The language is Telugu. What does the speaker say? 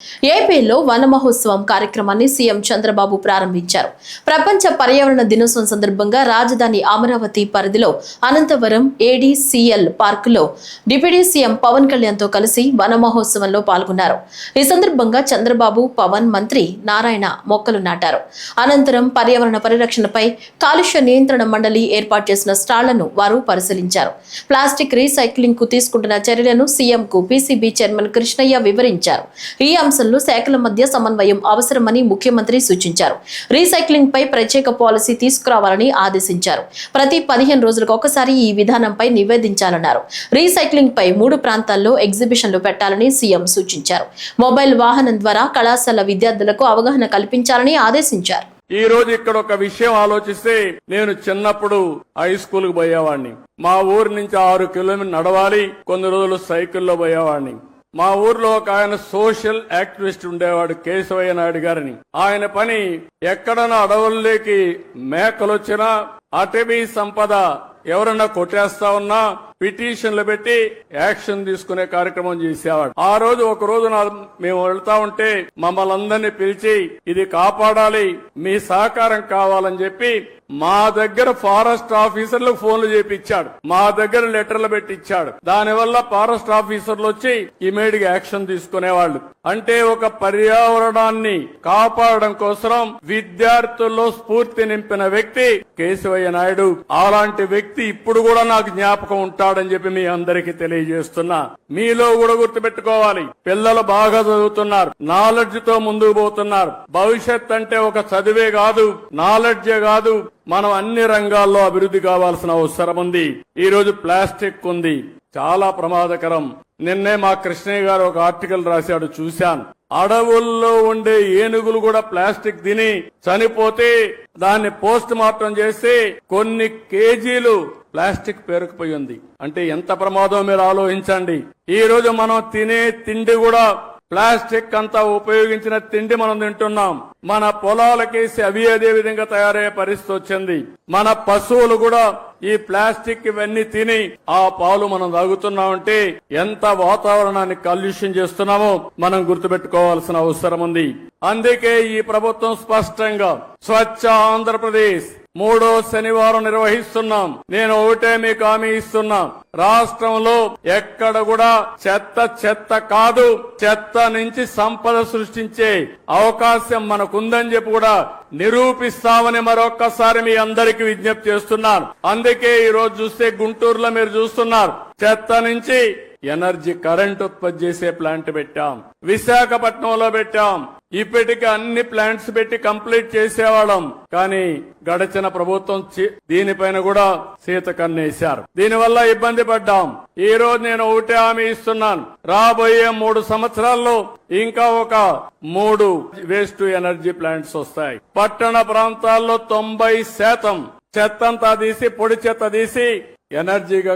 ఏపీలో వన మహోత్సవం కార్యక్రమాన్ని సీఎం చంద్రబాబు ప్రారంభించారు. ప్రపంచ పర్యావరణ దినోత్సవం సందర్భంగా రాజధాని అమరావతి పరిధిలో అనంతవరం ఏడీసీఎల్ పార్కులో డిప్యూటీ సీఎం పవన్ కళ్యాణ్ తో కలిసి వన మహోత్సవంలో పాల్గొన్నారు. ఈ సందర్భంగా చంద్రబాబు, పవన్, మంత్రి నారాయణ మొక్కలు నాటారు. అనంతరం పర్యావరణ పరిరక్షణపై కాలుష్య నియంత్రణ మండలి ఏర్పాటు చేసిన స్టాళ్లను వారు పరిశీలించారు. ప్లాస్టిక్ రీసైక్లింగ్ కు తీసుకుంటున్న చర్యలను సీఎం కు పీసీబీ చైర్మన్ కృష్ణయ్య వివరించారు. ఈ అంశంలో శాఖల మధ్య సమన్వయం అవసరమని ముఖ్యమంత్రి సూచించారు. రీసైక్లింగ్ పై ప్రత్యేక పాలసీ తీసుకురావాలని ఆదేశించారు. ప్రతి 15 రోజులకు ఒకసారి ఈ విధానంపై నివేదించాలన్నారు. రీసైక్లింగ్ పై 3 ప్రాంతాల్లో ఎగ్జిబిషన్లు పెట్టాలని సీఎం సూచించారు. మొబైల్ వాహనం ద్వారా కళాశాల విద్యార్థులకు అవగాహన కల్పించాలని ఆదేశించారు. ఈ రోజు ఇక్కడ ఒక విషయం ఆలోచిస్తే, నేను చిన్నప్పుడు హై స్కూల్ కు పోయేవాడిని. మా ఊరు నుంచి 6 కిలోమీటర్లు నడవాలి, కొన్ని రోజులు సైకిల్లో పోయేవాడిని. మా ఊర్లో ఒక ఆయన సోషల్ యాక్టివిస్ట్ ఉండేవాడు, కేశవయ్య నాయుడు గారిని. ఆయన పని ఎక్కడన్నా అడవుల్లోకి మేకలు వచ్చినా, అటవీ సంపద ఎవరన్నా కొట్టేస్తా ఉన్నా పిటిషన్లు పెట్టి యాక్షన్ తీసుకునే కార్యక్రమం చేసేవాడు. ఆ రోజు ఒక రోజు మేము వెళ్తా ఉంటే మమ్మల్ని అందరినీ పిలిచి, ఇది కాపాడాలి, మీ సహకారం కావాలని చెప్పి మా దగ్గర ఫారెస్ట్ ఆఫీసర్లకు ఫోన్లు చేపించాడు, మా దగ్గర లెటర్లు పెట్టించాడు. దానివల్ల ఫారెస్ట్ ఆఫీసర్లు వచ్చి ఇమీడియట్ గా యాక్షన్ తీసుకునేవాళ్లు. అంటే ఒక పర్యావరణాన్ని కాపాడడం కోసం విద్యార్థుల్లో స్ఫూర్తి నింపిన వ్యక్తి కేశవయ్య నాయుడు. అలాంటి వ్యక్తి ఇప్పుడు కూడా నాకు జ్ఞాపకం ఉంటాడని చెప్పి మీ అందరికీ తెలియజేస్తున్నా. మీలో కూడా గుర్తుపెట్టుకోవాలి, పిల్లలు బాగా చదువుతున్నారు, నాలెడ్జ్ తో ముందుకు పోతున్నారు. భవిష్యత్ అంటే ఒక చదివే కాదు, నాలెడ్జే కాదు, మనం అన్ని రంగాల్లో అభివృద్ధి కావాల్సిన అవసరం ఉంది. ఈ రోజు ప్లాస్టిక్ ఉంది, చాలా ప్రమాదకరం. నిన్నే మా కృష్ణయ్య గారు ఒక ఆర్టికల్ రాశాడు, చూశాను. అడవుల్లో ఉండే ఏనుగులు కూడా ప్లాస్టిక్ తిని చనిపోతే దాన్ని పోస్ట్ మార్టం చేస్తే కొన్ని కేజీలు ప్లాస్టిక్ పేరుకుపోయింది. అంటే ఎంత ప్రమాదం మీరు ఆలోచించండి. ఈ రోజు మనం తినే తిండి కూడా ప్లాస్టిక్ అంతా ఉపయోగించిన తిండి మనం తింటున్నాం. మన పొలాలకేసి అవి అదే విధంగా తయారయ్యే పరిస్థితి వచ్చింది. మన పశువులు కూడా ఈ ప్లాస్టిక్ ఇవన్నీ తిని ఆ పాలు మనం తాగుతున్నామంటే ఎంత వాతావరణాన్ని కాలుష్యం చేస్తున్నామో మనం గుర్తుపెట్టుకోవాల్సిన అవసరం ఉంది. అందుకే ఈ ప్రభుత్వం స్పష్టంగా స్వచ్ఛ ఆంధ్రప్రదేశ్ 3వ శనివారం నిర్వహిస్తున్నాం. నేను ఒకటే మీకు హామీ ఇస్తున్నా, రాష్ట్రంలో ఎక్కడ కూడా చెత్త కాదు, చెత్త నుంచి సంపద సృష్టించే అవకాశం మనకుందని చెప్పి కూడా నిరూపిస్తామని మరొక్కసారి మీ అందరికీ విజ్ఞప్తి చేస్తున్నాను. అందుకే ఈ రోజు చూస్తే గుంటూరులో మీరు చూస్తున్నారు, చెత్త నుంచి ఎనర్జీ కరెంట్ ఉత్పత్తి చేసే ప్లాంట్ పెట్టాం, విశాఖపట్నంలో పెట్టాం. ఇప్పటికే అన్ని ప్లాంట్స్ పెట్టి కంప్లీట్ చేసేవాళ్ళం, కానీ గడిచిన ప్రభుత్వం దీనిపైన కూడా సీత కన్నేశారు. దీనివల్ల ఇబ్బంది పడ్డాం. ఈ రోజు నేను ఒకటే హామీ ఇస్తున్నాను, రాబోయే 3 సంవత్సరాల్లో ఇంకా ఒక 3 వేస్ట్ ఎనర్జీ ప్లాంట్స్ వస్తాయి. పట్టణ ప్రాంతాల్లో 90% చెత్తంతా తీసి, పొడి చెత్త తీసి ఎనర్జీగా